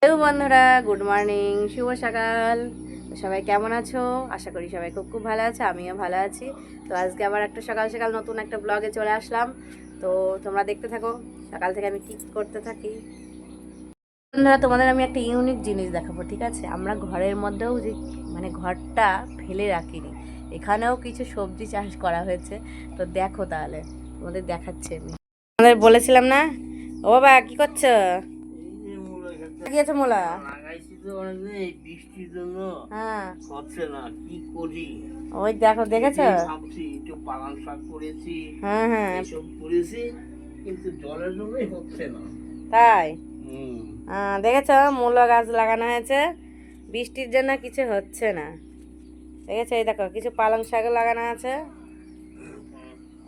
Hello বন্ধুরা, good morning, শুভ সকাল। সবাই কেমন আছো? আশা করি সবাই খুব খুব ভালো আছে, আমিও ভালো আছি। তো আজকে আবার একটা সকাল সকাল নতুন একটা ব্লগে চলে আসলাম। তো তোমরা দেখতে থাকো সকাল থেকে আমি কি করতে থাকি। বন্ধুরা, তোমাদের আমি একটা ইউনিক জিনিস দেখাবো, ঠিক আছে? আমরা ঘরের মধ্যেও যে ঘরটা ফেলে রাখিনি, এখানেও কিছু সবজি চাষ করা হয়েছে। তো দেখো, তাহলে তোমাদের দেখাচ্ছি আমি। আমাদের বলেছিলাম না? ও বাবা, কি করছো? লাগিয়েছে মোলা? লাগাইছি তো অনেক বৃষ্টির জন্য হ্যাঁ, হচ্ছে না, কি করি? ওই দেখো, দেখেছো? ভাবছি একটু পালং শাক করেছি, হ্যাঁ হ্যাঁ, এইসব করেছি, কিন্তু জলের জন্যই হচ্ছে না। তাই হুম। দেখেছো, মূলো গাছ লাগানো হয়েছে, বৃষ্টির জন্য কিছু হচ্ছে না। দেখেছো? এই দেখো, কিছু পালং শাক লাগানো আছে।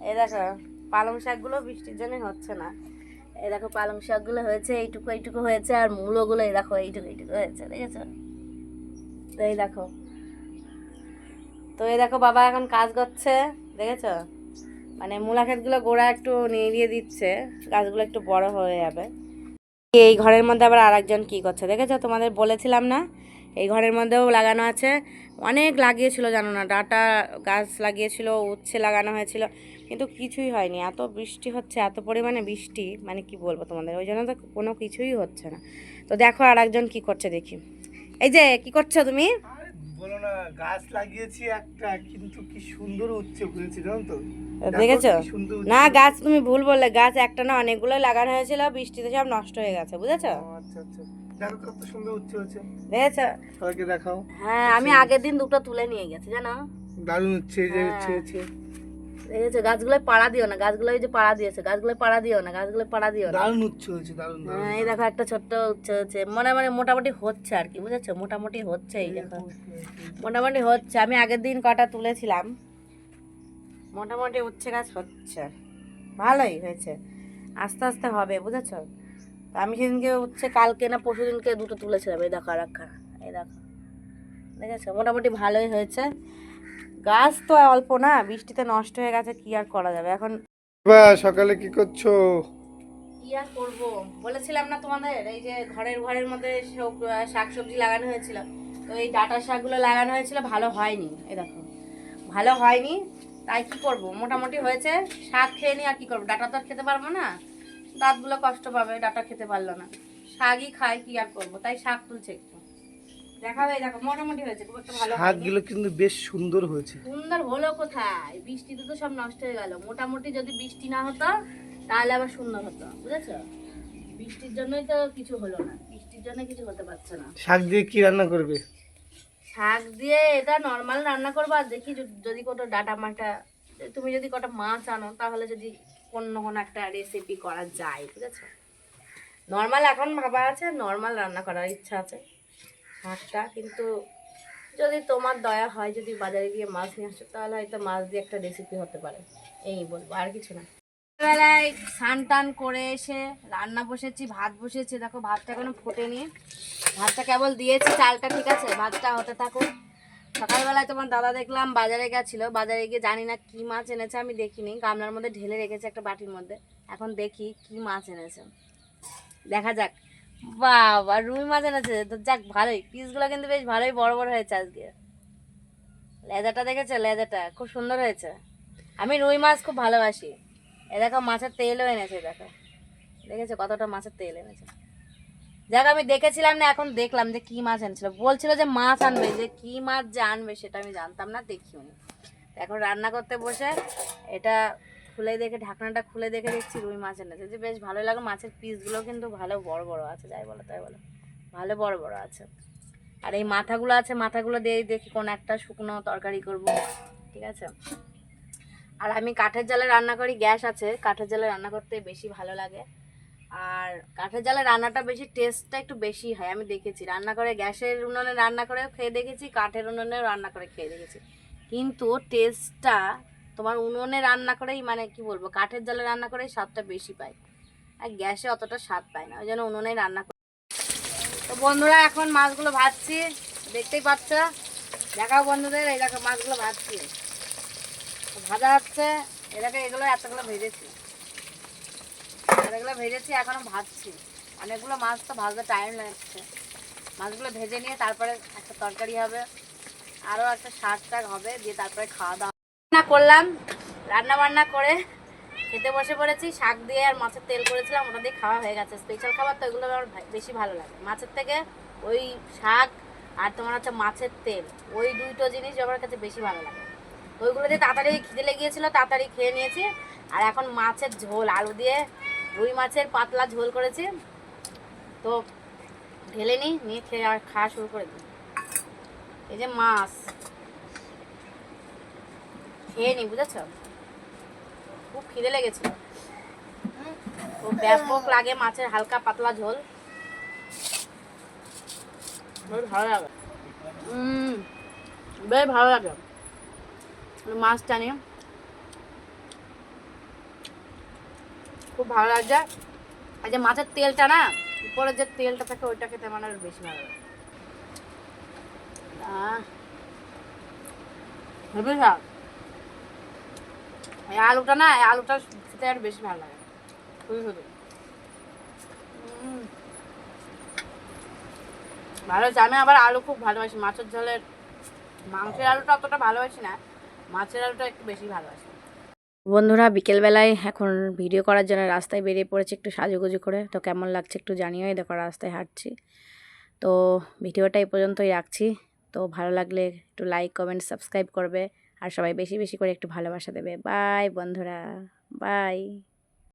এই দেখো, পালং শাকগুলো বৃষ্টির জন্য হচ্ছে না। এই দেখো, পালং শাকগুলো হয়েছে, এইটুকু এইটুকু হয়েছে, আর মূলোগুলো এই দেখো, এইটুকু এইটুকু হয়েছে, দেখেছো? তো এই দেখো, বাবা এখন কাজ করছে, দেখেছো? মূলা ক্ষেতগুলো গোড়া একটু নিড়িয়ে দিচ্ছে, গাছগুলো একটু বড় হয়ে যাবে। এই ঘরের মধ্যে আবার আরেকজন কি করছে, দেখেছো? তোমাদের বলেছিলাম না, এই ঘরের মধ্যেও লাগানো আছে। অনেক লাগিয়েছিল, জানো না, ডাঁটা গাছ লাগিয়েছিল, উচ্ছে লাগানো হয়েছিল, কিন্তু কিছুই হয়নি। এত বৃষ্টি হচ্ছে, এত পরিমাণে বৃষ্টি, কি বলবো তোমাদের, ওই জন্য তো কোনো কিছুই হচ্ছে না। তো দেখো আর একজন কি করছে, দেখি। এই যে, কি করছো তুমি? বলো না, গাছ লাগিয়েছি একটা, কিন্তু কি সুন্দর উচ্ছে হয়েছে, জানো তো? দেখেছো? কি সুন্দর না, উচ্ছে গাছ হয়েছে। তুমি ভুল বললে, গাছ একটা না, অনেকগুলো লাগানো হয়েছিল, বৃষ্টিতে সব নষ্ট হয়ে গেছে, বুঝেছো? আচ্ছা আচ্ছা, দেখো কত সুন্দর উচ্ছে হয়েছে। দেখেছো? সবাইকে দেখাও। হ্যাঁ, আমি আগের দিন দুটো তুলে নিয়ে গেছি, জানো? দারুণ উচ্ছে, যে উচ্ছে হ্যাঁ, হয়েছে। দেখেছো? গাছগুলোয় পাড়া দিও না, গাছগুলো এই যে পাড়া দিয়েছে, গাছগুলোয় পাড়া দিও না, গাছগুলোয় পাড়া দিও না। দারুণ উচ্ছে হয়েছে, দারুণ দারুণ। হ্যাঁ, এই দেখো, একটা ছোট্ট উচ্ছে হচ্ছে, মোটামুটি হচ্ছে আর কি, বুঝেছো? মোটামুটি হচ্ছে, এই দেখো, মোটামুটি হচ্ছে। আমি আগের দিন কটা তুলেছিলাম, মোটামুটি উচ্ছে গাছ হচ্ছে, ভালোই হয়েছে, আস্তে আস্তে হবে, বুঝেছো? আমি সেদিনকে উচ্ছে কালকে না পরশু দিনকে দুটো তুলেছিলাম, এই দেখো আর একখানা, এই দেখো, দেখেছো? মোটামুটি ভালোই হয়েছে। গাছ তো অল্প না, বৃষ্টিতে নষ্ট হয়ে গেছে, কি আর করা যাবে এখন। সকালে কি করছো? কি আর করবো, বলেছিলাম না তোমাদের, এই যে ঘরের ঘরের মধ্যে সব শাক সবজি লাগানো হয়েছিল, তো এই ডাঁটা শাকগুলো লাগানো হয়েছিল, ভালো হয়নি, এই দেখো, ভালো হয়নি। তাই কি করব, মোটামুটি হয়েছে, শাক খেয়ে নি, আর কি করবো, ডাঁটা তো আর খেতে পারবো না, দাঁতগুলো কষ্ট পাবে, ডাঁটা খেতে পারলো না, শাকই খাই, কি আর করবো, তাই শাক তুলছে একটু। দেখাবে, এই দেখো, মোটামুটি হয়েছে, খুব একটা ভালো হয়নি। শাকগুলো কিন্তু বেশ সুন্দর হয়েছে। সুন্দর হলো কোথায়, বৃষ্টিতে তো সব নষ্ট হয়ে গেল। মোটামুটি যদি বৃষ্টি না হতো তাহলে আবার সুন্দর হতো, বুঝেছো? বৃষ্টির জন্যই তো কিছু হলো না, বৃষ্টির জন্য কিছু হতে পারছে না। শাক দিয়ে কি রান্না করবে? শাক দিয়ে এটা নর্মাল রান্না করবো, আর দেখি যদি কোনো ডাটা মাটা, তুমি যদি কটা মাছ আনো, তাহলে যদি অন্য কোনো একটা রেসিপি করা যায়, বুঝেছো? নর্মাল এখন ভাবা আছে, নর্মাল রান্না করার ইচ্ছা আছে শাকটা, কিন্তু যদি তোমার দয়া হয়, যদি বাজারে গিয়ে মাছ নিয়ে আসো, তাহলে হয়তো মাছ দিয়ে একটা রেসিপি হতে পারে, এই বলবো, আর কিছু না। বেলায় স্নান টান করে এসে রান্না বসেছি, ভাত বসেছি, দেখো ভাতটা এখনো ফোটেনি, ভাতটা কেবল দিয়েছি, চালটা ঠিক আছে, ভাতটা হতে থাকুক। সকালবেলায় তোমার দাদা দেখলাম বাজারে গেছিলো, বাজারে গিয়ে জানি না কি মাছ এনেছে, আমি দেখিনি, গামলার মধ্যে ঢেলে রেখেছে একটা বাটির মধ্যে, এখন দেখি কি মাছ এনেছে, দেখা যাক। বাবা, রুই মাছ এনেছে তো, যাক ভালোই, পিসগুলো কিন্তু বেশ ভালোই বড় বড় হয়েছে আজকে। লেজাটা দেখেছো? লেজাটা খুব সুন্দর হয়েছে। আমি রুই মাছ খুব ভালোবাসি। এ দেখো, মাছের তেলও এনেছে, দেখো, দেখেছো কতটা মাছের তেল এনেছে। যাক, আমি দেখেছিলাম না, এখন দেখলাম যে কি মাছ এনেছিল, বলছিল যে মাছ আনবে, যে কি মাছ যে আনবে সেটা আমি জানতাম না, দেখিও নি। এখন রান্না করতে বসে এটা খুলে দেখে, ঢাকনাটা খুলে দেখে দেখছি রুই মাছ এনেছে, যে বেশ ভালো লাগে, মাছের পিসগুলো কিন্তু ভালো বড় বড় আছে, যাই বলো তাই বলো, ভালো বড় বড় আছে। আর এই মাথাগুলো আছে, মাথাগুলো দিয়ে দেখি কোন একটা শুকনো তরকারি করব, ঠিক আছে? আর আমি কাঠের জালে রান্না করি, গ্যাস আছে, কাঠের জালে রান্না করতে বেশি ভালো লাগে। আর কাঠের জালে রান্নাটা বেশি, টেস্টটা একটু বেশি হয়, আমি দেখেছি রান্না করে, গ্যাসের উনুনে রান্না করে খেয়ে দেখেছি, কাঠের উনুনেও রান্না করে খেয়ে দেখেছি, কিন্তু টেস্টটা তোমার উনুনে রান্না করেই, কি বলবো, কাঠের জালে রান্না করেই স্বাদটা বেশি পায়, আর গ্যাসে অতটা স্বাদ পায় না, ওই জন্য উনুনেই রান্না করি। তো বন্ধুরা, এখন মাছগুলো ভাজছি, দেখতেই পাচ্ছ, দেখাও বন্ধুদের, এই দেখো মাছগুলো ভাজছি, ভাজা হচ্ছে, এই দেখো, এগুলো এতগুলো ভেজেছি, আর এগুলো ভেজেছি, এখনো ভাজছি, অনেকগুলো মাছ তো ভাজতে টাইম লাগছে, মাছগুলো ভেজে নিয়ে তারপরে একটা তরকারি হবে, আরও একটা শাক টাক হবে, দিয়ে তারপরে খাওয়া দাওয়া রান্না করলাম। রান্না বান্না করে খেতে বসে পড়েছি। শাক দিয়ে আর মাছের তেল করেছিলাম, ওটা দিয়ে খাওয়া হয়ে গেছে। স্পেশাল খাবার তো এগুলো আমার বেশি ভালো লাগে মাছের থেকে। ওই শাক আর তোমার হচ্ছে মাছের তেল, ওই দুটো জিনিস আমার কাছে বেশি ভালো লাগে। ওইগুলো দিয়ে তাড়াতাড়ি খিদে লেগিয়েছিলো, তাড়াতাড়ি খেয়ে নিয়েছি। আর এখন মাছের ঝোল, আলু দিয়ে রুই মাছের পাতলা ঝোল করেছি, তো ঢেলে নিয়ে খেয়ে আর খাওয়া শুরু করে দিই। এই যে মাছ খেয়ে নি, বুঝেছ, খুব খিদে লেগেছে। ও ব্যাপক লাগে মাছের হালকা পাতলা ঝোল, বেশ ভালো লাগে। বেশ ভালো লাগে মাছটা নিয়ে, খুব ভালো লাগছে। আর যে মাছের তেলটা না, উপরে যে তেলটা থাকে ওইটা খেতে আমার বেশি ভালো লাগে। হেবি স্বাদ। এই আলুটা না, এই আলুটা খেতে আর বেশি ভালো লাগে, খুবই খুবই ভালো হয়েছে। আমি আবার আলু খুব ভালোবাসি মাছের ঝোলের, মাংসের আলুটা অতটা ভালোবাসি না, মাছের আলুটা একটু বেশি ভালোবাসি। বন্ধুরা বিকেলবেলায় এখন ভিডিও করার জন্য রাস্তায় বেরিয়ে পড়েছি একটু সাজুগুজু করে। তো কেমন লাগছে একটু জানিও, দেখো রাস্তায় হাঁটছি। তো ভিডিওটা এই পর্যন্তই রাখছি। তো ভালো লাগলে একটু লাইক কমেন্ট সাবস্ক্রাইব করবে, আর সবাই বেশি বেশি করে একটু ভালোবাসা দেবে। বাই বন্ধুরা, বাই।